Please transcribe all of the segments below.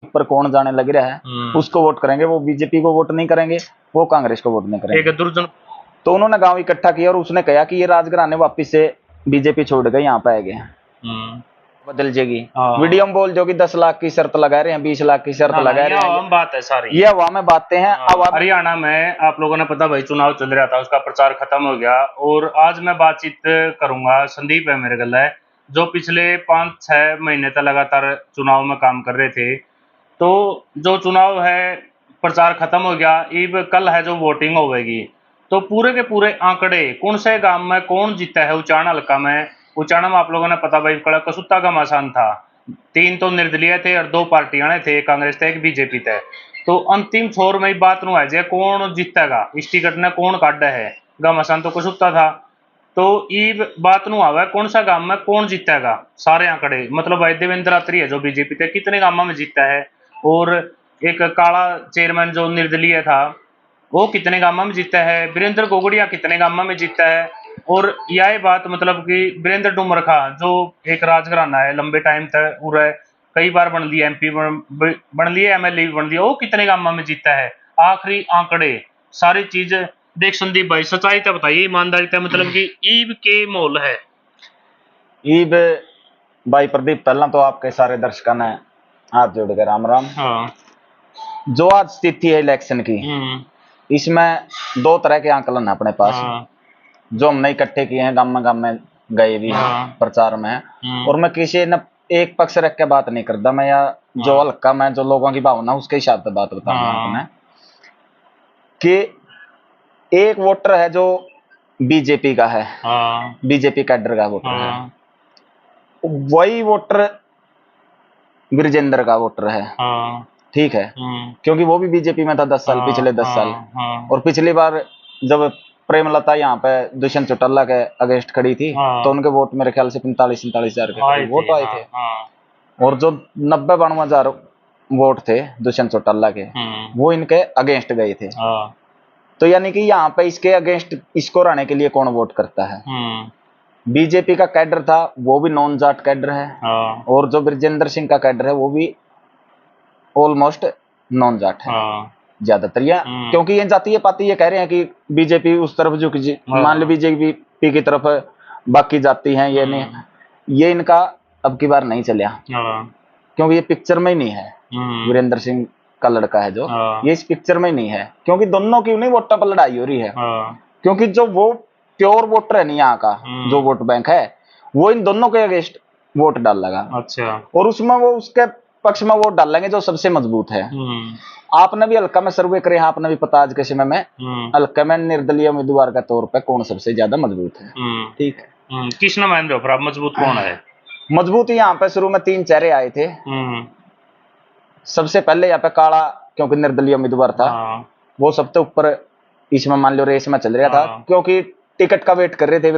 पर कौन जाने लग रहा है उसको वोट करेंगे, वो बीजेपी को वोट नहीं करेंगे, वो कांग्रेस को वोट नहीं करेंगे। एक दुर्जन तो उन्होंने गांव इकट्ठा किया और उसने कहा कि ये राजघराने वापिस से बीजेपी छोड़ गए, यहाँ पे आ गए, बदल जाएगी। वीडियो में बोल जो कि 10 लाख की शर्त लगा रहे हैं, 20 लाख की शर्त लगा रहे हैं, हम बात है सारी, ये हवा में बातें हैं। अब हरियाणा में आप लोगों ने पता भाई चुनाव चल रहा था, उसका प्रचार खत्म हो गया और आज मैं बातचीत करूंगा, संदीप है मेरे गला है, जो पिछले 5-6 महीने तक लगातार चुनाव में काम कर रहे थे। तो जो चुनाव है प्रचार खत्म हो गया, अब कल है जो वोटिंग होगी, तो पूरे के पूरे आंकड़े कौन से गांव में कौन जीता है। उचाना हल्का में, उचाना में आप लोगों ने पता भाई कड़ा कसुत्ता का मसान था, 3 तो निर्दलीय थे और 2 पार्टियां थे, एक कांग्रेस थे एक बीजेपी थे। तो अंतिम छोर में बात नु है कौन जीतेगा, इस टिकट ने कौन काटा है, घमासान तो कसुत्ता था। तो ईब बात नु आवा कौन सा गांव में कौन जीतेगा, सारे आंकड़े मतलब भाई देवेंद्र आत्री है जो बीजेपी थे कितने गांव में जीता है, और एक काला चेयरमैन जो निर्दलीय था वो कितने गांव में जीता है, वीरेंद्र गोगड़िया कितने गांव में जीता है। और यह बात मतलब कि वीरेंद्र डुमरखा जो एक राजघराना है लंबे टाइम तक और कई बार बन लिया एमपी बन लिया, एमएलए भी बन लिया, वो कितने गांव में जीता है। आखिरी आंकड़े सारी चीज देख संदीप भाई, सच्चाई तो बताइए, ईमानदारी तो मतलब कि ईब के मोल है। ईब भाई प्रदीप, पहला तो आपके सारे दर्शकों ने हाथ जोड़ के राम राम। हाँ। जो आज स्थिति है इलेक्शन की, इसमें 2 तरह के आंकलन है अपने पास। जो हमने इकट्ठे किए हैं, गांव में गए भी हैं, प्रचार में है, और मैं किसी न एक पक्ष रख के बात नहीं करता, मैं या जो हल्का में जो लोगों की भावना उसके हिसाब से बात बताऊंगा आपने कि एक वोटर है जो बीजेपी का है, बीजेपी कैडर का वोटर है, वही वोटर विरजेंद्र का वोटर है, ठीक है, क्योंकि वो भी बीजेपी में था 10 साल, पिछले 10 साल। और पिछली बार जब प्रेमलता यहाँ पे दुष्यंत चौटाला के अगेंस्ट खड़ी थी, तो उनके वोट मेरे ख्याल से 45-47 हजार के वोट आए थे, और जो 90-92 हजार वोट थे दुष्यंत चौटाला के, वो इनके अगेंस्ट गए थे। तो यानी कि यहाँ पे इसके अगेंस्ट इसको रहने के लिए कौन वोट करता है। बीजेपी का कैडर था वो भी नॉन जाट कैडर है, और जो ब्रजेंद्र सिंह का कैडर है वो भी ऑलमोस्ट नॉन जाट है ज्यादातर, या क्योंकि ये जातीय पाती ये कह रहे हैं कि बीजेपी उस तरफ झुक, मान लो बीजेपी की तरफ बाकी जाती हैं, ये नहीं, ये इनका अब की बार नहीं चलिया, क्योंकि ये पिक्चर में ही नहीं है। वीरेंद्र सिंह का लड़का है जो, ये इस पिक्चर में ही नहीं है, क्योंकि दोनों की नहीं वोटों पर लड़ाई हो रही है, क्योंकि जो वो प्योर वोटर है नहीं यहाँ का, जो वोट बैंक है वो इन दोनों के अगेंस्ट वोट डाल लगा। अच्छा। और उसमें वो उसके पक्ष में वोट डालेंगे जो सबसे मजबूत है। आपने भी हल्का में सर्वे करे, आपने भी पता आज के समय में हल्का में निर्दलीय उम्मीदवार का तौर पर कौन सबसे ज्यादा मजबूत है, ठीक है। किस नाम मान रहे हो मजबूत कौन है? मजबूत यहाँ पे शुरू में 3 चेहरे आए थे। सबसे पहले यहाँ पे काला, क्योंकि निर्दलीय उम्मीदवार था, वो सबसे ऊपर इसमें मान लो रेस में चल रहा था, क्योंकि टिकट का वेट कर रहे थे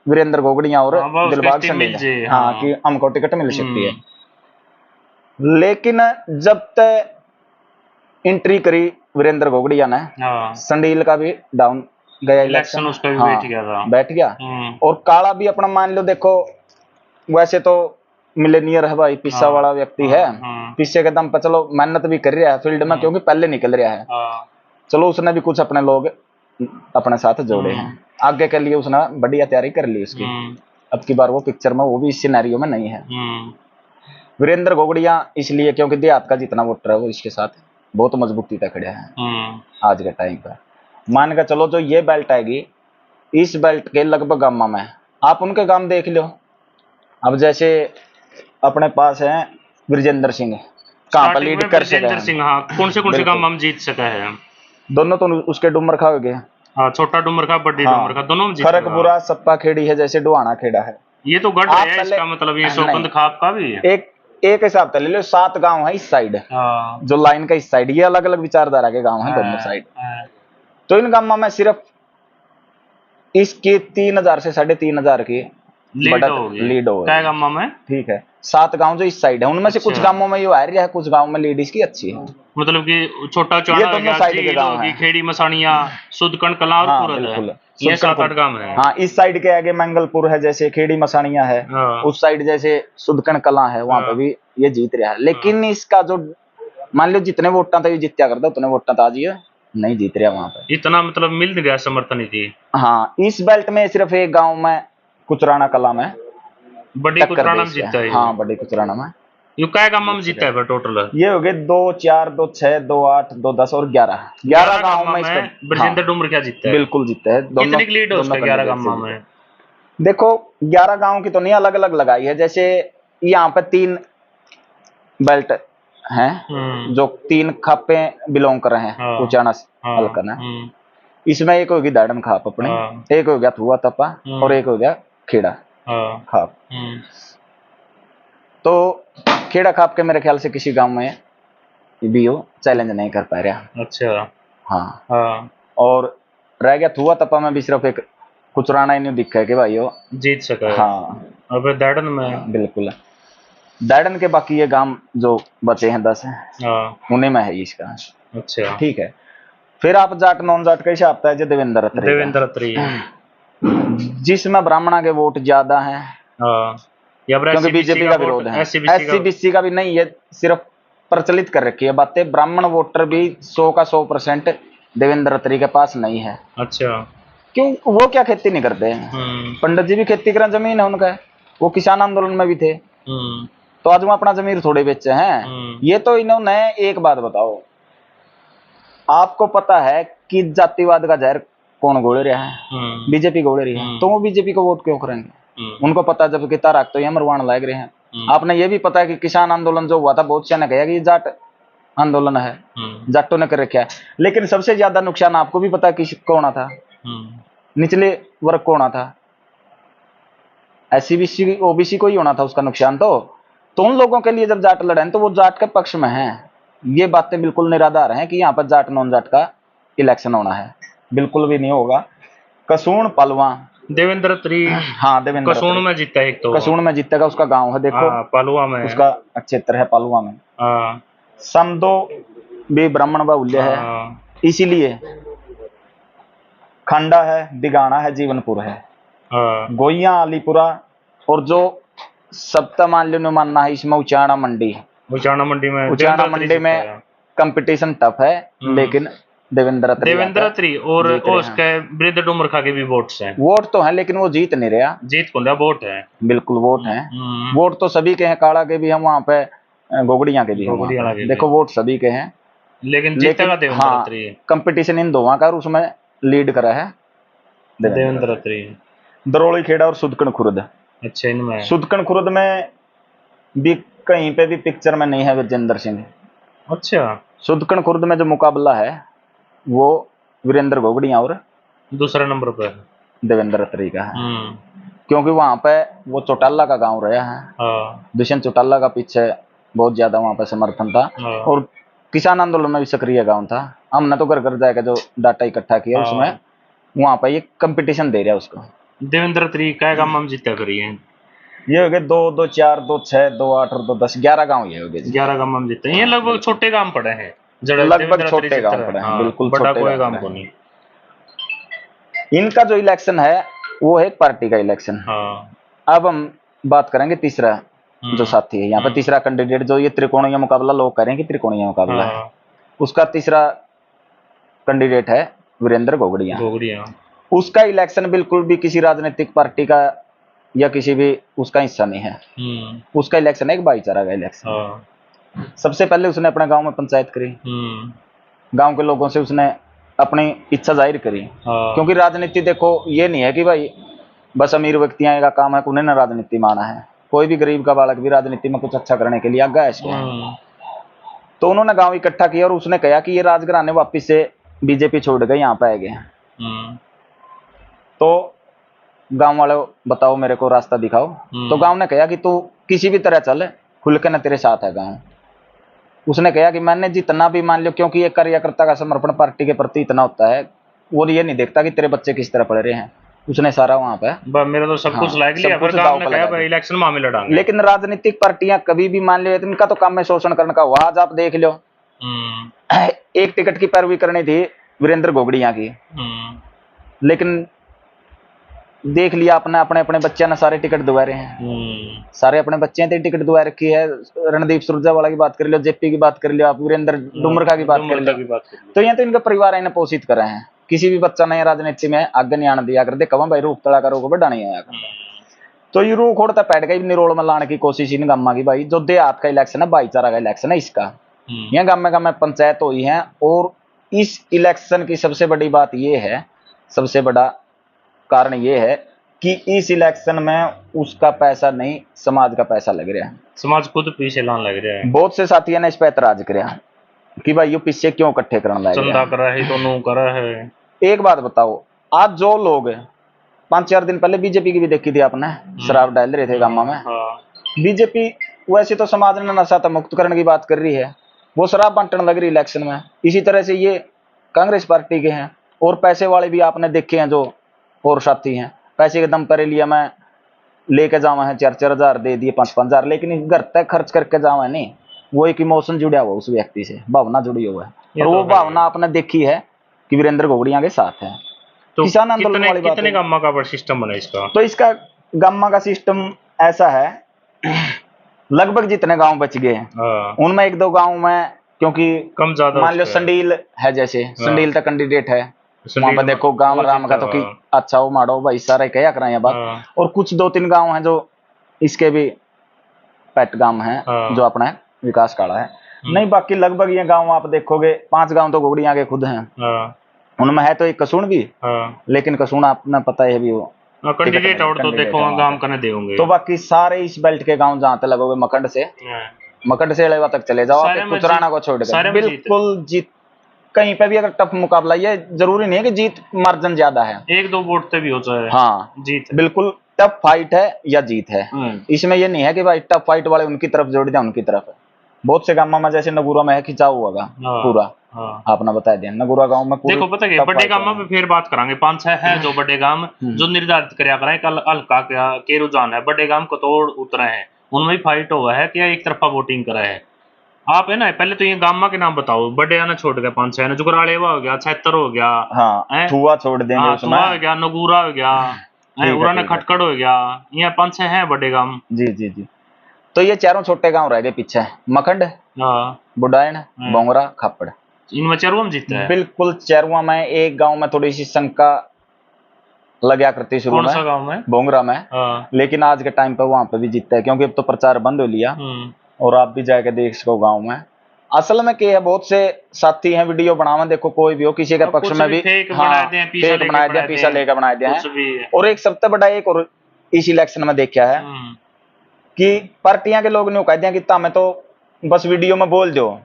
वीरेंद्र गोगड़िया और दिलबाग संडील, हाँ कि हमको टिकट मिल सकती है। लेकिन जब तक एंट्री करी वीरेंद्र गोगड़िया ने, संडील का भी डाउन गया इलेक्शन, उसका भी बैठ गया। और काला भी अपना मान लो, देखो वैसे तो मिलेनियर है भाई, पिस्सा वाला व्यक्ति है, पिस्से के दम पर चलो मेहनत भी कर रहा है फील्ड में, क्योंकि पहले निकल रहा है, चलो उसने भी कुछ अपने लोग अपने साथ जोड़े हैं, आगे के लिए उसने बढ़िया तैयारी कर ली उसकी। अब की बार वो पिक्चर में, वो भी इस सिनेरियो में नहीं है। वीरेंद्र गोगड़िया इसलिए क्योंकि देहात का जितना वोटर है वो इसके साथ बहुत मजबूती तक खड़ा है आज के टाइम पर। मान के चलो जो ये बेल्ट आएगी, इस बेल्ट के लगभग गांव में आप उनके गांव देख लो। अब जैसे अपने पास है ब्रजेंद्र सिंह, कहाँ पर लीड कर सके हैं, कौन से गांव में जीत सका है? दोनों तो उसके डुमरखा हो गए, छोटा डुमरखा बड़ी डुमरखा दोनों में जीत फर्क बुरा सप्पा खेड़ी है, जैसे डुहाना खेड़ा है। ये तो गढ़ है इसका मतलब, ये सोकंद खाप का भी है। एक हिसाब से ले लो, 7 गांव है इस साइड, जो लाइन का इस साइड, ये अलग अलग विचारधारा के गांव हैं दोनों साइड। तो इन गांवों में सिर्फ इसकी 3000 से 3500 की लीड हो गांव में, ठीक है। 7 गांव जो इस साइड है, उनमें से कुछ गांवों में ये आ रही है, कुछ गांव में लीड इसकी अच्छी है, मतलब कि छोटा चौड़ा साइड के गांव है, खेड़ी मसानिया सुदकन कला और पूरा, ये 7-8 गांव है। हाँ, इस साइड के आगे मंगलपुर है, जैसे खेड़ी मसानिया है, उस साइड जैसे सुदकन कला है, वहां पे भी ये जीत रहा है। लेकिन इसका जो मान लो जितने वोटा था ये जीत्या करता उतने वोटा था, आज ये नहीं जीत रहा वहां पे। इतना मतलब मिल गया समर्थन थी। हाँ, इस बेल्ट में सिर्फ एक गांव में कुचराना कला में बड़ी टक्कर कुचराना दे में इसके। जीता है हाँ, बड़ी कुचराना में यू काय गांव में जीता है टोटल। ये हो गए 2, 4, 2, 6, 2, 8, 2, 10 और 11 गांव में इसका। ब्रजेंद्र डुमर क्या जीता है? बिल्कुल जीता है दोनों। कितनी लीड है उसका 11 गांव में? देखो 11 गांव की तो नहीं, अलग अलग लगाई है। जैसे यहाँ पे 3 बेल्ट हैं जो 3 खापे बिलोंग कर रहे हैं उचाना हल्का है। इसमें एक होगी दाड़न खाप अपने, एक हो गया थुआ तपा और एक हो गया खेड़ा खाप। तो खेड़ा खाप के मेरे ख्याल से किसी गांव में भी हो चैलेंज नहीं कर पा रहा। अच्छा। हाँ। और रह गया थुआ तपा में भी सिर्फ एक कुचराना ही नहीं दिखा है कि भाई वो जीत सका। हाँ। अब दाड़न में बिल्कुल दाड़न के बाकी ये गांव जो बचे हैं 10 हैं उन्हीं में है इसका। अच्छा ठीक है। फिर आप जाट नॉन जाट का हिसाब है जो देवेंद्र अत्री जिसमें ब्राह्मणा के वोट ज्यादा हैं क्योंकि बीजेपी का विरोध है। SC BC का भी नहीं है, सिर्फ प्रचलित कर रखी है बातें। ब्राह्मण वोटर भी 100 का 100% देवेंद्र अत्री के पास नहीं है। अच्छा। क्यों? वो क्या खेती नहीं करते हैं? पंडित जी भी खेती करें, जमीन है उनका, वो किसान आंदोलन में भी थे। तो आज वो अपना जमीन थोड़े बेचे हैं। ये तो इन्होंने एक बात बताओ, आपको पता है कि जातिवाद का जहर कौन घोल रहा है? बीजेपी घोल रही है। तो वो बीजेपी को वोट क्यों करेंगे? उनको पता जब किता रख तो ये मरवान लाग रहे हैं। आपने ये भी पता है कि किसान आंदोलन जो हुआ था बहुत से ने कहा कि ये जाट आंदोलन है, जाटों ने कर रखा है। लेकिन सबसे ज्यादा नुकसान आपको भी पता है किसको होना था? निचले वर्ग को होना था, SC BC OBC को ही होना था उसका नुकसान। तो उन लोगों के लिए जब जाट लड़े तो वो जाट के पक्ष में है। ये बातें बिल्कुल निराधार हैं कि यहाँ पर जाट नॉन जाट का इलेक्शन होना है, बिल्कुल भी नहीं होगा। कसुण पलवा देवेंद्र अत्री। हाँ, देवेंद्र कसुण में जीता है। एक तो कसुण में जीतेगा, उसका गांव है देखो पालुआ में, उसका क्षेत्र है पालुआ में। समदो भी ब्राह्मण बाहुल्य है, इसीलिए खंडा है, दिगाना है, जीवनपुर है, गोइया अलीपुरा और जो सप्ता माल्य मानना है इसमें उचाना मंडी में कंपटीशन टफ है। लेकिन देवेंद्र अत्री और उसके ब्रजेंद्र डुमर खा के भी वोट्स हैं। वोट तो है लेकिन वो जीत नहीं रहा। जीत कौन रहा? वोट है, बिल्कुल वोट है। वोट तो सभी के हैं, काड़ा के भी हम वहाँ पे, गोगड़िया के भी हैं। देखो वोट सभी के हैं लेकिन जीतेगा देवेंद्र अत्री। कंपटीशन इन दोनों का, उसमें लीड करा है देवेंद्र अत्री। दरोली खेड़ा और सुदकन खुर्द। अच्छा, इनमें सुदकन खुर्द में भी कहीं पे भी पिक्चर में नहीं है विजेंद्र सिंह। अच्छा। सुदकन खुर्द में जो मुकाबला है वो वीरेंद्र घोगड़िया और दूसरे नंबर पर देवेंद्र अत्री का है। क्योंकि वहां पे वो चौटाला का गांव रहा है। दुष्यंत चौटाला का पीछे बहुत ज्यादा वहां पे समर्थन था और किसान आंदोलन में भी सक्रिय गांव था। हमने तो घर घर जाकर जो डाटा इकट्ठा किया उसमें वहां पे ये कंपटीशन दे रहा है उसको। देवेंद्र अत्री क्या गांव में जीता करी है? ये हो गए 2, 2, 4, 2, 6, 2, 8 और 2, 10 11 गांव ये हो गए। 11 गांव में जीते। ये लगभग छोटे गांव पड़े हैं, लगभग छोटे गांव पड़े हैं, बिल्कुल छोटे गांव को नहीं। इनका जो इलेक्शन है वो है पार्टी का इलेक्शन। अब हम बात करेंगे तीसरा जो साथी है यहाँ पे, तीसरा कैंडिडेट जो ये त्रिकोणीय मुकाबला लोग करेंगे, त्रिकोणीय मुकाबला है, उसका तीसरा कैंडिडेट है वीरेंद्र घोगड़िया। उसका इलेक्शन बिल्कुल भी किसी राजनीतिक पार्टी का या किसी भी उसका हिस्सा नहीं है। उसका इलेक्शन है एक भाईचारा का इलेक्शन। सबसे पहले उसने अपने गांव में पंचायत करी, गांव के लोगों से उसने अपनी इच्छा जाहिर करी। क्योंकि राजनीति देखो ये नहीं है कि भाई बस अमीर व्यक्तियां का काम है, उन्हें ना राजनीति माना है। कोई भी गरीब का बालक भी राजनीति में कुछ अच्छा करने के लिए आगे है। तो उन्होंने गांव इकट्ठा किया और उसने कहा कि ये राजघराने वापिस से बीजेपी छोड़ गए यहाँ पे आ गए। तो गांव वाले बताओ मेरे को रास्ता दिखाओ। तो गांव ने कहा कि तू किसी भी तरह चल, खुल के ना तेरे साथ है गांव। उसने कहा कि मैंने जितना भी मान लो, क्योंकि ये कार्यकर्ता का समर्पण पार्टी के प्रति इतना होता है, वो ये नहीं देखता कि तेरे बच्चे किस तरह पढ़ रहे हैं। उसने सारा वहां पे मेरा तो सब कुछ लाग लिया, फिर गांव ने कहा इलेक्शन में लड़ांगे। लेकिन राजनीतिक पार्टियां कभी भी मान लो, इनका तो काम है शोषण करने का। वहां आज आप देख लो, एक टिकट की पैरवी करनी थी वीरेंद्र घोगड़िया की, लेकिन देख लिया आपने, अपने अपने बच्चे ने सारे टिकट दुआ रहे हैं, सारे अपने बच्चे ने टिकट दुआ रखी है। रणदीप सुरजेवाला की बात कर लो, जेपी की बात कर लो, आप वीरेंद्र डुमरका की बात कर लो, तो यहाँ तो इनका परिवार इन्हें पोषित कर रहे हैं। किसी भी बच्चा नया राजनीति में आगे नहीं आने दिया करते, कब भाई रूप तड़ा करो बड़ा नहीं आया करता। तो ये रूख खोड़ता पैट गई निरोल में लाने की कोशिश इन गामा की भाई। जो देहात का इलेक्शन है, भाईचारा का इलेक्शन है इसका, यहाँ गामा में पंचायत हुई है। और इस इलेक्शन की सबसे बड़ी बात यह है, सबसे बड़ा कारण यह है कि इस इलेक्शन में उसका पैसा नहीं, समाज का पैसा लग रहा है। समाज खुद पीछे लाने लग रहा है। बहुत से साथियों ने इस पर ऐतराज किया कि भाई ये पीछे क्यों इकट्ठे करने लगे, चंदा कर रहा है तो नो कर रहा है। एक बात बताओ, आज जो लोग 5-4 दिन पहले बीजेपी की भी देखी थी आपने, शराब डाल रहे थे गामा में। बीजेपी वैसे तो समाज ने नशा मुक्त करने की बात कर रही है, वो शराब बांटने लग रही इलेक्शन में। इसी तरह से ये कांग्रेस पार्टी के हैं, और पैसे वाले भी आपने देखे हैं जो और साथी हैं, पैसे के दम पर लिया मैं लेके जावा है, 4-4 हजार दे दिए, 5-5 हजार, लेकिन घर तक खर्च करके जावा नहीं। वो एक इमोशन जुड़ा हुआ उस व्यक्ति से, भावना जुड़ी हुआ है, और वो भावना आपने देखी है कि वीरेंद्र घोगड़िया के साथ है। तो किसान आंदोलन वाली बात, कितने गामा का सिस्टम बना इसका? तो इसका गामा का सिस्टम ऐसा है, लगभग जितने गांव बच गए हैं उनमें 1-2 गांव में, क्योंकि कम ज्यादा मान लो संडील है, जैसे संडील तक कैंडिडेट है, वहां पर देखो गांव राम का तो कि अच्छा वो मारो भाई सारे क्या कर रहे हैं बात। और कुछ 2-3 गांव हैं जो इसके भी पेट गांव हैं, जो अपना विकास काड़ा है। नहीं, बाकी लगभग ये गांव आप देखोगे 5 गांव तो घोगड़िया के खुद हैं, उनमें है तो एक कसून भी, लेकिन कसून आपने पता है भी वो कैंडिडेट और तो देखो गांव करने देंगे। तो बाकी सारे इस बेल्ट के गांव जहां तक लगोगे मकंड से अलेवा तक चले जाओ, कुतराना को छोड़कर बिल्कुल जीत। कहीं पे भी अगर टफ मुकाबला, ये जरूरी नहीं है कि जीत मार्जिन ज्यादा है, 1-2 वोट से भी हो जाए, हाँ जीत बिल्कुल टफ फाइट है या जीत है। इसमें ये नहीं है कि भाई टफ फाइट वाले उनकी तरफ जोड़ दिया, उनकी तरफ है। बहुत से गांव में जैसे नगुरा में है खिंचाव होगा पूरा, आपने बता दिया नगुरा गांव में। देखो पता है बड़े गांव में फिर बात करांगे, 5-6 है जो बड़े गांव जो निर्धारित कराया करें कल हल्का के रुझान है, बड़े गांव कतोड़ उतरे हैं, उनमें फाइट हुआ है कि एक तरफा वोटिंग करा है। आप है ना पहले तो ये गामा के नाम बताओ, बड़े आना छोड़ गया 5-6, जुगराड़ेवा हो गया, छैतर हो गया, हाँ थुआ छोड़ देंगे उसमें, थुआ हो गया, नगूरा हो गया, उराना खटखड़ हो गया, ये 5-6 है बड़े गांव। जी जी जी। तो ये चारों छोटे गांव रह गए पीछे, मखंड, बुडायन, बोंगरा, खापड़, इनमें चरुआ में जीतता है। बिल्कुल चरुआ में एक गांव में थोड़ी सी शंका लगा करती शुरू में, कौन सा गांव में? बोंगरा में, लेकिन आज के टाइम पे वहां पे भी जीतता है, क्योंकि अब तो प्रचार बंद हो लिया। और आप भी जाके देख सको गांव में असल में क्या है, बहुत से साथी हैं वीडियो बनावे, देखो कोई भी हो किसी के पक्ष में भी फेक बना दिया, पीछा लेकर बना दिया। और एक सबसे बड़ा एक और इस इलेक्शन में देखा है कि पार्टियां के लोग ने कह दिया कि तामे तो बस वीडियो में बोल दो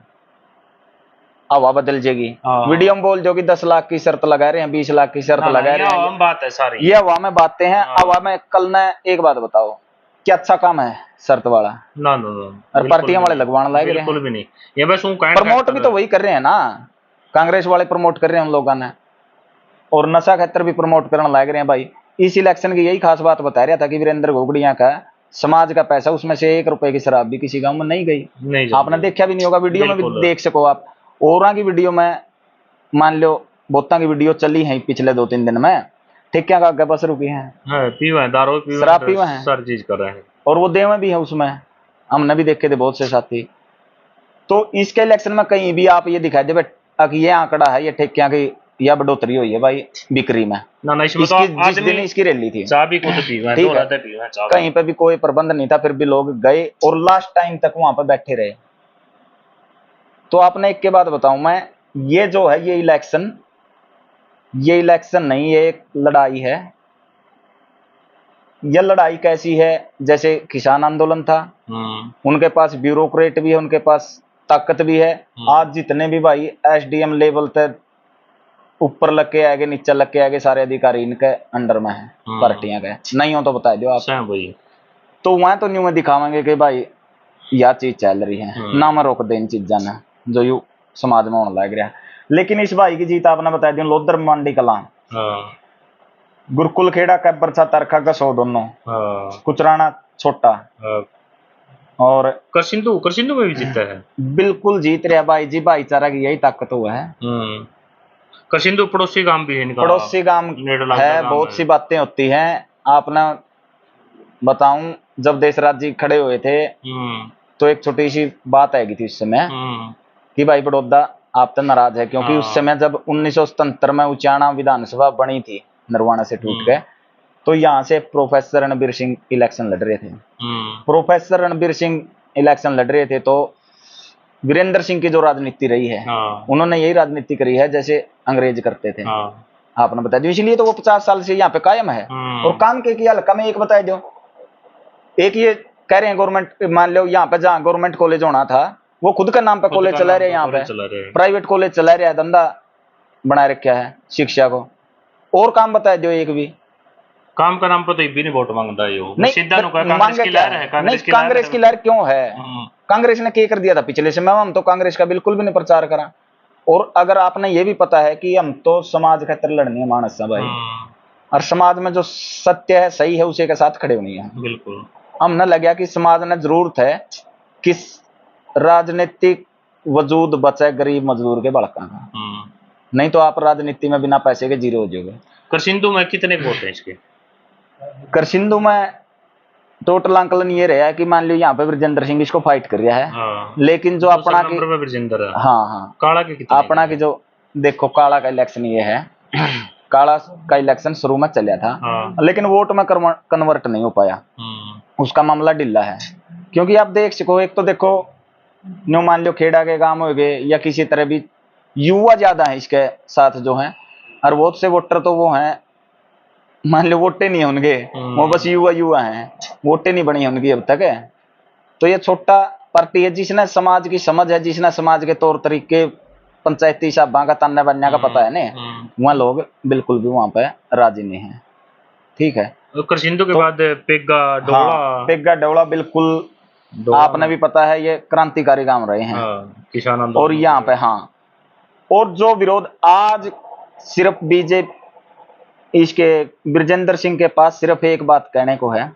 हवा बदल जाएगी, वीडियो में बोल दो कि 10 लाख की शर्त लगा रहे हैं, 20 लाख की शर्त लगा रहे हैं, बात है सारी ये हवा में बातें हैं। हवा में कल ने एक बात बताओ, क्या अच्छा काम है शर्त वाला? ना और पार्टियां वाले लगवाने लग रहे हैं, बिल्कुल भी नहीं। ये बस प्रमोट भी तो वही कर रहे हैं ना, कांग्रेस वाले प्रमोट कर रहे हैं उन लोगों ने, और नशा खेतर भी प्रमोट करने लग रहे हैं भाई। इस इलेक्शन की यही खास बात बता रहा था कि वीरेंद्र घोगड़िया का समाज का पैसा, उसमें से 1 रुपए की शराब भी किसी गांव में नहीं गई। आपने देखा भी नहीं होगा, वीडियो में भी देख सको आप। और की वीडियो में मान लो बहुता की वीडियो चली है पिछले 2-3 दिन में, ठेकिया का आगे बस रुकी है, शराब पीवा है, सारी चीज कर रहे हैं, और वो देवे भी है उसमें, हमने भी देखे थे बहुत से साथी। तो इसके इलेक्शन में कहीं भी आप ये दिखाई दे कि ये आंकड़ा है, ये ठेकिया की या बढ़ोतरी हुई है भाई बिक्री में। ना इसमें तो जिस दिन इसकी रैली थी, कहीं पे भी कोई प्रबंध नहीं था, फिर भी लोग गए और लास्ट टाइम तक वहां पर बैठे रहे। तो आपने एक के बाद बताऊं मैं, ये जो है ये इलेक्शन नहीं, ये एक लड़ाई है। यह लड़ाई कैसी है, जैसे किसान आंदोलन था, उनके पास ब्यूरोक्रेट भी है, उनके पास ताकत भी है। आज जितने भी भाई एसडीएम लेवल तक ऊपर लग के आगे नीचे लग के आगे सारे अधिकारी इनके अंडर में है, पार्टियां के नहीं हो तो बता दो आप। तो वहां तो न्यू में दिखावेंगे कि भाई यह चीज चल रही है ना, मैं रोक दे इन चीजा ने जो यू समाज में होने लग रहा है। लेकिन इस भाई की जीत आपने बता दिया, लोधर मंडी कला, गुरुकुल खेड़ा, कैबर छा, तरखा का 100 दोनों, कुचराना छोटा, और करसिंधु में भी जीता है, बिल्कुल जीत रहा भाई जी। भाईचारा की यही ताकत हुआ है। करसिंधु पड़ोसी गांव भी है इनका, पड़ोसी गांव नेड़े लगता है, गांव बहुत है। सी बातें होती हैं। आपने बताऊं, जब देश राज्य खड़े हुए थे तो एक छोटी सी बात आएगी थी उस समय कि भाई बड़ौदा आप तो नाराज है, क्योंकि उस समय जब 1977 में उचाना विधानसभा बनी थी नरवाना से टूट के, तो यहाँ से प्रोफेसर रणबीर सिंह इलेक्शन लड़ रहे थे। प्रोफेसर रणबीर सिंह इलेक्शन लड़ रहे थे तो वीरेंद्र सिंह की जो राजनीति रही है, उन्होंने यही राजनीति करी है जैसे अंग्रेज करते थे। आपने बता दिया, इसलिए तो वो 50 साल से यहाँ पे कायम है। और काम के किया हल्का में एक बता दो, एक ये कह रहे हैं गवर्नमेंट, मान लो यहाँ पे जहाँ गवर्नमेंट कॉलेज होना था वो खुद का नाम पे कॉलेज चला रहे हैं, यहाँ पे प्राइवेट कॉलेज चला रहे हैं, धंधा बना रखा है शिक्षा को। और काम बता दो एक भी काम का नाम पर तो भी नहीं वोट मांगता है नहीं, कांग्रेस की लहर क्यों है? कांग्रेस ने क्या कर दिया था पिछले समय? हम तो कांग्रेस का बिल्कुल भी नहीं प्रचार करा। और अगर आपने ये भी पता है कि हम तो समाज खातिर लड़नी मानस है भाई, और समाज में जो सत्य है सही है उसी के साथ खड़े होनी है। बिल्कुल हमने लगा कि समाज ने जरूरत है कि राजनीतिक वजूद बचे गरीब मजदूर के बड़का का, नहीं तो आप राजनीति में बिना पैसे के जीरो हो जाओगे। करसिंधु में कितने वोट हैं इसके? करसिंधु में टोटल आंकलन ये रहा है कि मान लो यहाँ पे ब्रजेंद्र सिंह इसको फाइट कर रहा है, लेकिन जो अपना की ब्रजेंद्र, हाँ काला के कितने अपना की जो देखो काला का इलेक्शन ये है, काला का इलेक्शन शुरू में चला था, लेकिन वोट में कन्वर्ट नहीं हो पाया, उसका मामला ढिल्ला है। क्योंकि आप देख सको, एक तो देखो न्यू मान लो खेड़ा के गांव हो गए या किसी तरह भी युवा ज्यादा है इसके साथ जो है, और बहुत से वोटर तो वो हैं मान लो वोटे नहीं होंगे, वो बस युवा हैं, वोटे नहीं बनी होंगी अब तक है। तो ये छोटा पार्टी है जिसने समाज की समझ है, जिसने समाज के तौर तरीके पंचायती साहबा का तान्या बनने का पता है ना, वहाँ लोग बिल्कुल भी वहां पे राजी नहीं है। ठीक है, करसिंधु के बाद पेग्गा डोला, पेग्गा डोला बिल्कुल आपने भी पता है ये क्रांतिकारी गांव रहे हैं, किसान आंदोलन। और यहाँ पे हाँ, और जो विरोध आज सिर्फ बीजेपी इसके ब्रजेंद्र सिंह के पास सिर्फ एक बात कहने को है,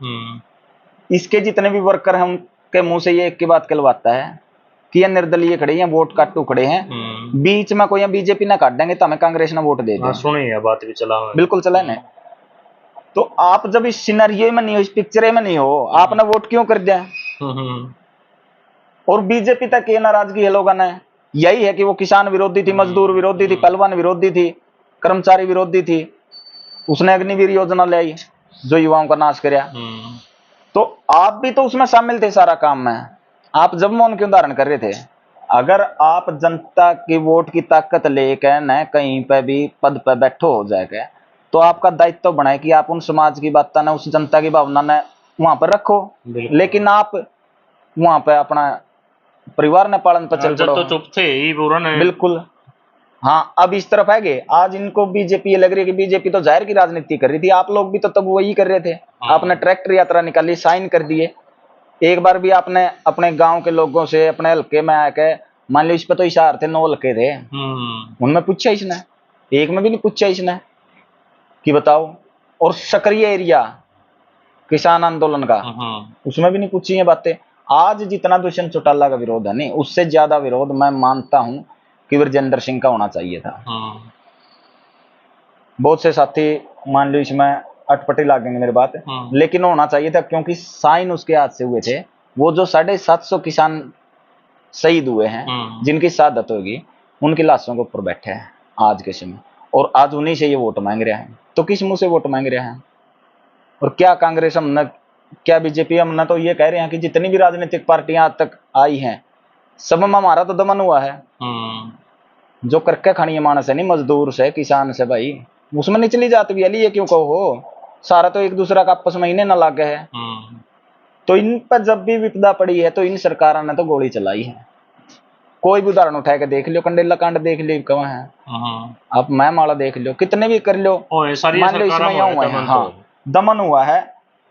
इसके जितने भी वर्कर हैं उनके मुंह से ये एक की बात कहलवाता है कि ये निर्दलीय खड़े हैं, वोट काटू खड़े हैं, बीच में कोई बीजेपी ना काट देंगे तो हमें कांग्रेस ना वोट दे दें। सुनी है बात भी चला है, बिल्कुल चला है। तो आप जब इस सिनेरियो में नहीं हो, इस पिक्चर में नहीं हो, आपने वोट क्यों कर दिया? और बीजेपी तक ये नाराजगी है लोगों ने, यही है कि वो किसान विरोधी थी, मजदूर विरोधी थी, पहलवान विरोधी थी, कर्मचारी विरोधी थी, उसने अग्निवीर योजना ले आई जो युवाओं का नाश कराया। तो आप भी तो उसमें शामिल थे सारा काम में, आप जब मौन क्यों धारण कर रहे थे? अगर आप जनता की वोट की ताकत लेकर न कहीं पे भी पद पे बैठो हो जाएगा, तो आपका दायित्व तो बनाए कि आप उन समाज की बात ने, उस जनता की भावना ने वहां पर रखो, लेकिन आप वहां पे अपना परिवार ने पालन पर चल पड़ो। तो चुप थे ही पूरा ने। बिल्कुल हाँ, अब इस तरफ है गए, आज इनको बीजेपी लग रही है कि बीजेपी तो जाहिर की राजनीति कर रही थी, आप लोग भी तो तब वही कर रहे थे। आपने ट्रैक्टर यात्रा निकाली, साइन कर दिए, एक बार भी आपने अपने गांव के लोगों से अपने हल्के में आके, मान लो इस पे तो इशार थे, 9 हल्के थे, उनमें पूछा इसने? एक में भी नहीं पूछा इसने कि बताओ। और सक्रिय एरिया किसान आंदोलन का, उसमें भी नहीं पूछी ये बातें। आज जितना दुष्यंत चौटाला का विरोध है नहीं, उससे ज्यादा विरोध मैं मानता हूं कि ब्रजेंद्र सिंह का होना चाहिए था। बहुत से साथी मान लो इसमें अटपटी लागेंगे मेरी बात, लेकिन होना चाहिए था, क्योंकि साइन उसके हाथ से हुए थे। वो जो 750 किसान शहीद हुए हैं, जिनकी शहादत होगी, उनकी लाशों के ऊपर बैठे हैं आज के समय, और आज उन्हीं से ये वोट मांग रहे हैं। तो किस मुंह से वोट मांग रहे हैं? और क्या कांग्रेस हमने, क्या बीजेपी हमने तो ये कह रहे हैं कि जितनी भी राजनीतिक पार्टियां आज तक आई हैं, सब में हमारा तो दमन हुआ है। जो करके खानी है मानस है नहीं, मजदूर से, किसान से भाई, उसमें निचली जात भी है, ये क्यों कहो? सारा तो एक दूसरा का आपस में इन्हें न लागे है। तो इन पर जब भी विपदा पड़ी है तो इन सरकारों ने तो गोली चलाई है। कोई भी उदाहरण उठा के देख लो, कंडेला कांड देख लो कहाँ है, आप मैं माला देख लो, कितने भी कर लो, मान लो इसमें हाँ दमन हुआ है।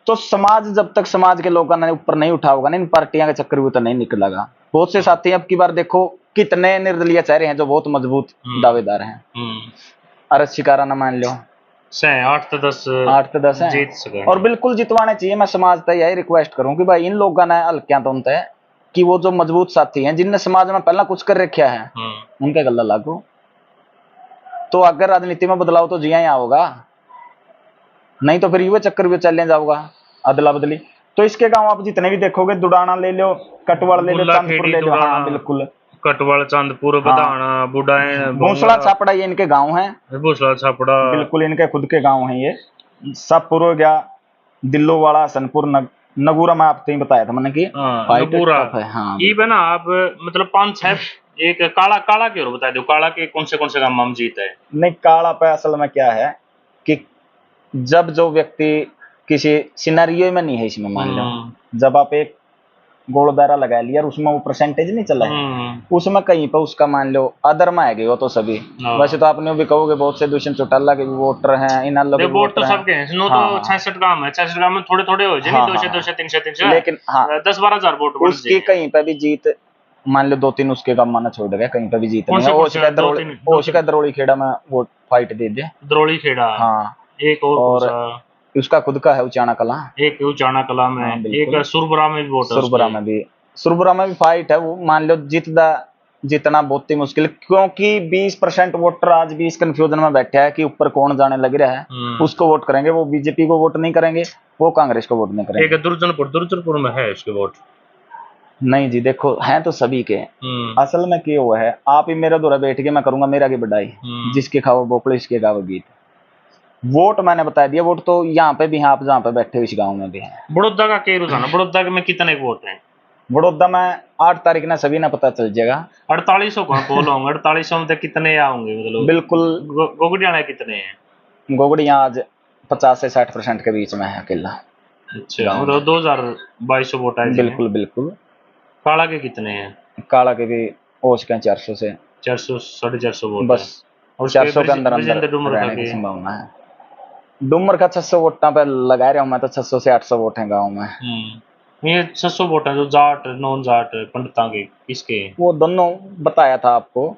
तो समाज जब तक समाज के लोगों ने ऊपर नहीं उठा होगा ना, इन पार्टियां के चक्कर भी तो नहीं निकलेगा। बहुत से साथी अब की बार देखो कितने निर्दलीय चेहरे हैं जो बहुत मजबूत दावेदार हैं, अरज शिकारा ना मान लो 8 से 10 है, जीत सके, और बिल्कुल जितवाने चाहिए। मैं समाज तक यही रिक्वेस्ट करूं कि भाई इन लोगों ने हल्कियां तो उनते कि वो जो मजबूत साथी हैं, जिनने समाज में पहला कुछ कर रखा है, उनके गला लागू। तो अगर राजनीति में बदलाव तो जिया यहाँ होगा, नहीं तो फिर युवा चक्कर भी चलने जाऊंगा अदला बदली। तो इसके गांव आप जितने भी देखोगे, दुडाना ले लो, कटवाड़ ले लो, बुल्ला चांदपुर खेड़ी, ले लो, दुडाना, हाँ बिल्कुल, कटवाल, चांदपुर, हाँ, बदाना, बुडाएं, भूसला छापड़ा ये इनके गांव हैं, भूसला, छापड़ा, बिल्कुल इनके खुद के गांव हैं ये। सबपुर हो गया, दिल्लोवाड़ा, हसनपुर, नगूरा में आपको ही बताया था मैंने कि फाइट नगूरा टफ है। हाँ ये बना आप मतलब 5-6 एक काला काला के और बता दो, काला के कौन से गांव में हम जीते हैं? नहीं, काला पे असल में क्या है कि जब जो व्यक्ति किसी सिनेरियो में नहीं है, इसमें मान लो जब आप एक गोल दायरा लगा लिया और उसमें वो परसेंटेज नहीं चला है, उसमें कहीं पर उसका मान लो अदर में आएगी वो तो सभी। वैसे तो आपने भी कहोगे बहुत से दूषण चौटाला के भी वोटर हैं, इन अलग वोट तो सबके हैं, नो तो 66 गांव है, 66 गांव में थोड़े थोड़े हो जाए, 200 300, लेकिन हाँ 10-12 हजार वोट उसकी कहीं पे भी जीत, मान लो 2-3 उसके गांव माना छोड़ गया, कहीं पे भी जीत नहीं है। ओशिका दरोड़ी खेड़ा में वोट फाइट दे दिया, दरोड़ी खेड़ा, हाँ, एक और उसका खुद का है उचाना कला, एक उचाना कला में, एक सुरबुरा में भी वोट है, सुरबुरा में भी फाइट है। वो मान लो जितना बहुत ही मुश्किल, क्योंकि 20% वोटर आज भी इस कंफ्यूजन में बैठे हैं कि ऊपर कौन जाने लग रहा है, उसको वोट करेंगे, वो बीजेपी को वोट नहीं करेंगे, वो कांग्रेस को वोट नहीं करेंगे। एक दुर्जनपुर में है इसके वोट नहीं जी, देखो हैं तो सभी के, असल में क्या हुआ है, आप ही मेरा दौरा बैठ के मैं करूंगा मेरा की बढ़ाई, जिसके खाओ बोकड़ो इसके खाओ गीत। वोट मैंने बता दिया, वोट तो यहाँ पे भी हैं, आप जहाँ पे बैठे हो इस गांव में भी है। बड़ौदा का क्या रुझान है? बड़ौदा में कितने वोट हैं? बड़ौदा में 8 तारीख ना सभी ना पता चल जाएगा। 4800 का पोल होंगे, 4800 में कितने आएंगे मतलब? बिल्कुल। गोगड़िया कितने हैं? गोगड़िया आज 50 से 60% के बीच में है अकेला। अच्छा, मतलब 2200 वोट है। बिल्कुल बिल्कुल। काला के कितने हैं? काला के भी हो सके 400 से 400 450 वोट बस, और 400 के अंदर रहने की संभावना है। डूमर का 600 वोटा पे लगा रहा हूँ मैं तो, 600 से 800 वोट है गाँव में। ये 600 वोट है जो जाट नॉन जाट पंडिता के किसके? वो दोनों बताया था आपको,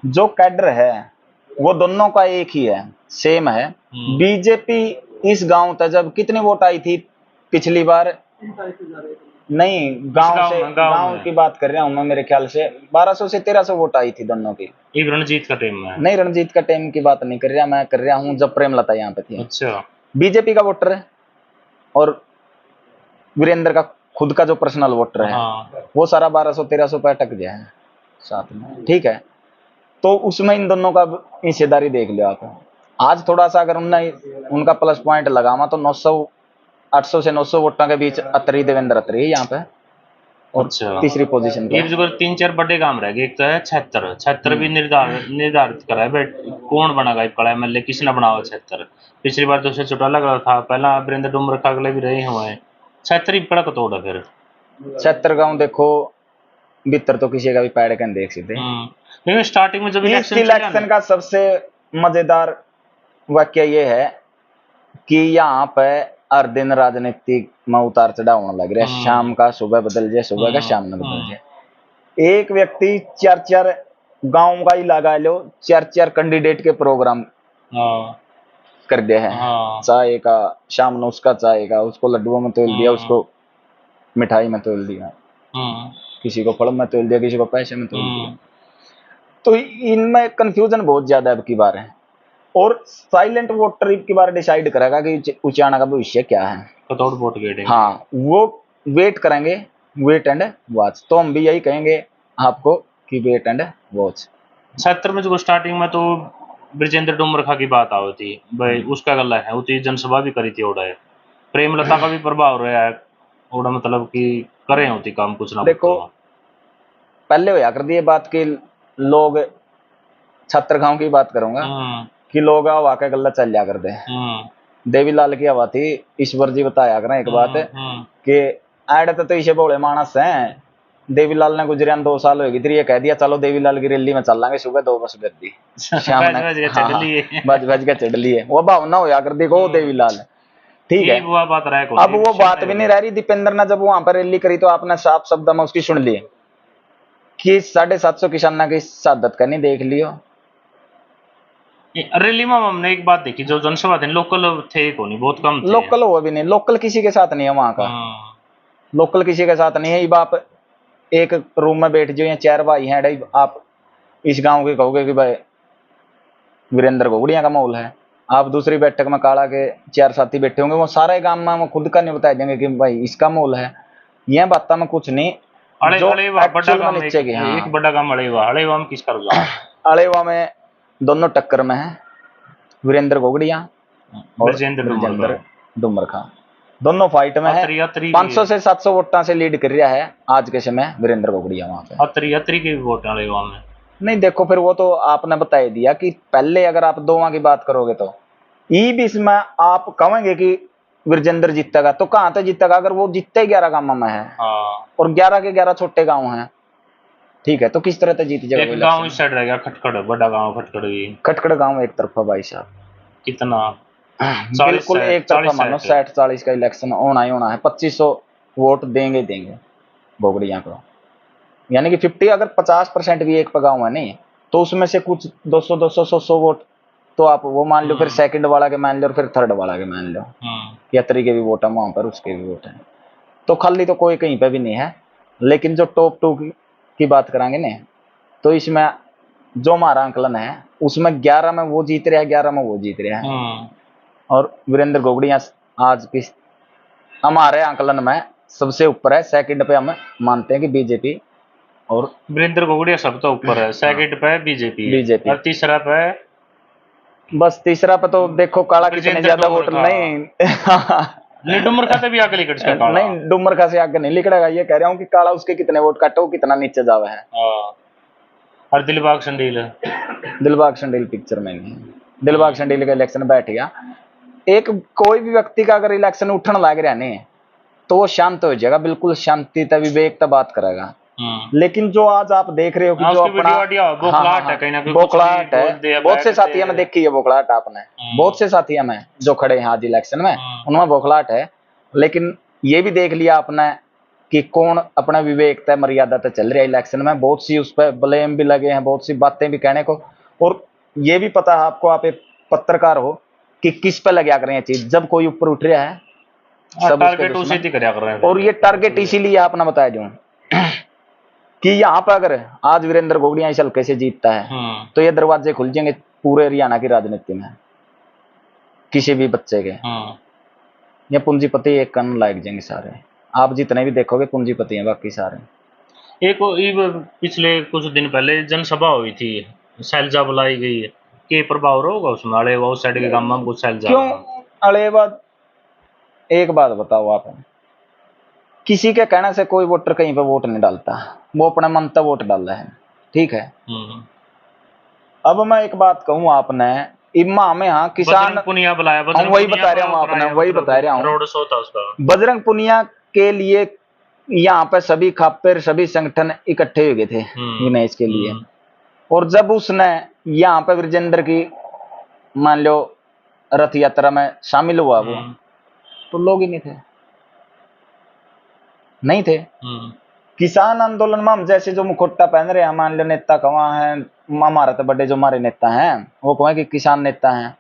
जो कैडर है वो दोनों का एक ही है, सेम है। बीजेपी इस गांव तक जब कितनी वोट आई थी पिछली बार, नहीं गांव की बात कर रहा हूँ मैं, मेरे ख्याल से 1200 से 1300 वोट आई थी दोनों की। रणजीत का टाइम में? नहीं, रणजीत का टाइम की बात नहीं कर रहा मैं, कर रहा हूँ जब प्रेमलता यहाँ पे थी। अच्छा, बीजेपी का वोटर है और वीरेंद्र का खुद का जो पर्सनल वोटर है, वो सारा 1200-1300 पे अटक गया है साथ में, ठीक है। तो उसमें इन दोनों का हिस्सेदारी देख लिया आप। आज थोड़ा सा अगर उनका प्लस पॉइंट लगावा तो 800 से 900 वोटों के बीच अतरी देवेंद्र अतरी है यहाँ पे, और तीसरी पोजीशन पे 3-4 बड़े काम रह गए। एक तो है 76 भी निर्धारित करा है, कौन बना एमएलए, किसने बनावा 76? पिछली बार तो चौटाला का था, पहला वीरेंद्र डूमर का अगले भी रहे हुए हैं। 76 बड़ा कतोड़ है फिर। 76 गाँव देखो भीतर तो किसी का भी पैड के देख सकते, लेकिन स्टार्टिंग में जब इलेक्शन का सबसे मजेदार वाक्य ये है कि यहाँ पे हर दिन राजनीतिक में उतार चढ़ाव होने लग रहा है। शाम का सुबह बदल जाए, सुबह का शाम में बदल जाए। एक व्यक्ति 4-4 गांव का ही लगा लो, 4-4 कैंडिडेट के प्रोग्राम कर दिया है। चाय का शाम में उसका, चाय का उसको लड्डुओं में तोल दिया, उसको मिठाई में तोल दिया, किसी को फल में तोल दिया, किसी को पैसे में तोल दिया। तो इनमें कंफ्यूजन बहुत ज्यादा अब की बार है, और साइलेंट वोटर की बार डिसाइड करेगा कि उचाना का भविष्य क्या है। विदाउट वोट गेटिंग, हाँ वो वेट करेंगे, वेट एंड वॉच। तो हम भी यही कहेंगे आपको कि वेट एंड वॉच। 76 में जो स्टार्टिंग में तो ब्रजेंद्र डोमरखा की बात आई थी भाई, उसका गला है, उतनी जनसभा भी करी थी ओड़ा है। प्रेमलता का भी प्रभाव रहा है ओड़ा, मतलब कि करे होती काम कुछ ना। देखो पहले होया कर दी बात कि लोग, छत्र गांव की बात करूंगा कि लोग हवा के गला चल जा करते हैं। देवीलाल की हवा थी, ईश्वर जी बताया करें एक बात कि आड़े तो इसे बोले मानस हैं। देवीलाल ने गुजरियान 2 साल हो गई थी, ये कह दिया चलो देवीलाल की रैली में चल लांगे, सुबह 2 बस कर दी, शाम में बज के चढ़ लिए। वो भावना होया कर दी को देवीलाल, ठीक है। अब वो बात भी नहीं रह रही। दीपेंद्र ने जब वहां पर रैली करी तो आपने साफ शब्द में उसकी सुन ली कि 750 किसाना की शहादत करनी, देख लियो। रैली में हमने एक बात देखी, जो जनसभा थे लोकल थे को नहीं, बहुत कम थे। लोकल हुआ भी नहीं, लोकल किसी के साथ नहीं है वहां का, लोकल किसी के साथ नहीं है। आप एक रूम में बैठ जाओ, 4 भाई हैं, आप इस गांव के कहोगे कि भाई वीरेंद्र घोगड़िया का माहौल है। आप दूसरी बैठक में काला के 4 साथी बैठे होंगे, वो सारे गांव में वो खुद का नहीं बता देंगे कि भाई इसका माहौल है। यह बात में कुछ नहीं, जो एक्चुअल में नीचे की। हाँ, एक बड़ा काम अड़ेवा में किसका रुझान? अड़ेवा में दोनों टक्कर में है, वीरेंद्र घोगड़िया और विजेंद्र डुमरखा, दोनों फाइट में है। 500 से 700 वोटा से लीड कर रहा है आज के समय वीरेंद्र घोगड़िया वहां पे। अतरी के वोट अड़ेवा में नहीं, देखो फिर वो तो आपने बता ही दिया कि पहले अगर आप दोवां की बात करोगे तो ई भी इसमें आप कहेंगे कि विजेंद्र जीतेगा, तो कहां तक जीतेगा? अगर वो जीतते 11 गांव में है और 11 के 11 छोटे गांव हैं, ठीक है, तो किस तरह से जीत जाएगा? एक गांव इस साइड रह गया, खटखड़, बड़ा गांव खटखड़ भी। खटखड़ गांव एक तरफा भाई साहब, कितना? बिल्कुल एक तरफा मानो। 60-40 का इलेक्शन होना ही होना है। 2500 वोट देंगे घोगड़िया को, यानी कि 50, अगर 50% भी एक पे गाँव है नहीं, तो उसमें से कुछ 200-200-100 वोट तो आप वो मान लो, फिर सेकंड वाला के मान लो, फिर थर्ड वाला के मान लो, या तरीके भी वोट है वहां पर, उसके भी वोट है। तो खाली तो कोई कहीं पे भी नहीं है। लेकिन जो टॉप 2 की बात करांगे ना, तो इसमें जो हमारा आंकलन है उसमें 11 में वो जीत रहा है, 11 में वो जीत रहा है। और वीरेंद्र घोगड़िया आज की हमारे आंकलन में सबसे ऊपर है। सेकंड पे हम मानते हैं कि बीजेपी, और वीरेंद्र घोगड़िया सब तो ऊपर है। सेकंड पे बीजेपी और तीसरा पे, बस तीसरा पे तो देखो काला कितने ज्यादा वोट नहीं डुमरखा से भी आगे लिकड़ का काला नहीं, डुमरखा से आगे नहीं लिकड़ेगा। ये कह रहा हूँ कि काला उसके कितने वोट काटे, वो कितना नीचे जावे है। और दिलबाग संडील पिक्चर में नहीं। दिलबाग संडील का इलेक्शन बैठ गया। एक कोई भी व्यक्ति का अगर इलेक्शन उठने लग रहा नहीं, तो वो शांत हो जाएगा, बिल्कुल शांति तक विवेक तक बात करेगा। लेकिन जो आज आप देख रहे हो कि जो अपना बोखलाहट है, बहुत से साथी में देखी है बोखलाहट आपने, बहुत से साथी में जो खड़े हैं आज इलेक्शन में, उनमें बोखलाहट है। लेकिन ये भी देख लिया आपने कि कौन अपना विवेक तय मर्यादा तक चल रहा है इलेक्शन में। बहुत सी उस पर ब्लेम भी लगे हैं, बहुत सी बातें भी कहने को, और ये भी पता है आपको, आप एक पत्रकार हो, कि किस पे लगा कर रहे हैं चीज। जब कोई ऊपर उठ रहा है सब टारगेट उसी की कर रहे हैं, और ये टारगेट इसीलिए आपने बताया जो कि यहाँ पर अगर आज वीरेंद्र घोगड़िया इस हल्के से जीतता है तो ये दरवाजे खुल जाएंगे पूरे हरियाणा की राजनीति में, किसी भी बच्चे के। ये पूंजीपति एक कन लायक जाएंगे सारे। आप जितने भी देखोगे पूंजीपति हैं बाकी सारे। एक पिछले कुछ दिन पहले जनसभा हुई थी, शैलजा बुलाई गई है, के प्रभाव होगा उसमें? अड़ेवा उस साइड के गांव में कुछ शैलजा क्यों? अड़ेवा, एक बात बताओ आप, किसी के कहने से कोई वोटर कहीं पे वोट नहीं डालता, वो अपने मन तक वोट डाल रहा है, ठीक है। अब मैं एक बात कहूँ आपने, इमा में, हाँ किसान पुनिया बुलाया, वही बता रहा हूँ आपने, वही बता रहा हूँ। रोड शो था उसका। बजरंग पुनिया के लिए यहाँ पे सभी खापेर, सभी संगठन इकट्ठे हो गए थे गणेश के लिए। और जब उसने यहाँ पे विजेंद्र की मान लो रथ यात्रा में शामिल हुआ वो, तो लोग ही नहीं थे। किसान आंदोलन में हम जैसे जो मुखोटा पहन रहे हैं, मान लो नेता कहाँ है हमारा, तो बड़े जो हमारे नेता हैं वो कहें कि किसान नेता हैं।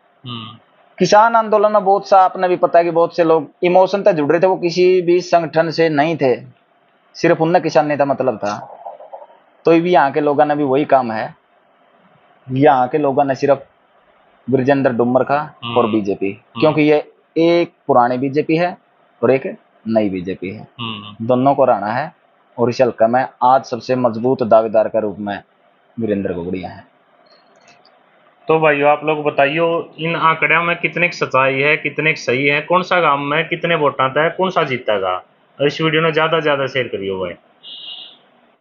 किसान आंदोलन में बहुत सा आपने भी पता है कि बहुत से लोग इमोशन तक जुड़ रहे थे, वो किसी भी संगठन से नहीं थे, सिर्फ उनने किसान नेता मतलब था। तो भी यहाँ के लोगों ने भी वही काम है, यहाँ के लोगों ने सिर्फ विजेंद्र डुमरखा और बीजेपी, क्योंकि ये एक पुरानी बीजेपी है और एक नई बीजेपी है, दोनों को रहना है। और इस हल्का में आज सबसे मजबूत दावेदार के रूप में वीरेंद्र घोगड़िया है। तो भाइयों आप लोग बताइयो, इन आंकड़ों में कितने की सच्चाई है, कितने की सही है, कौन सा गांव में कितने वोटां तक कौन सा जीतेगा? इस वीडियो ने ज्यादा से ज्यादा शेयर करियो भाई।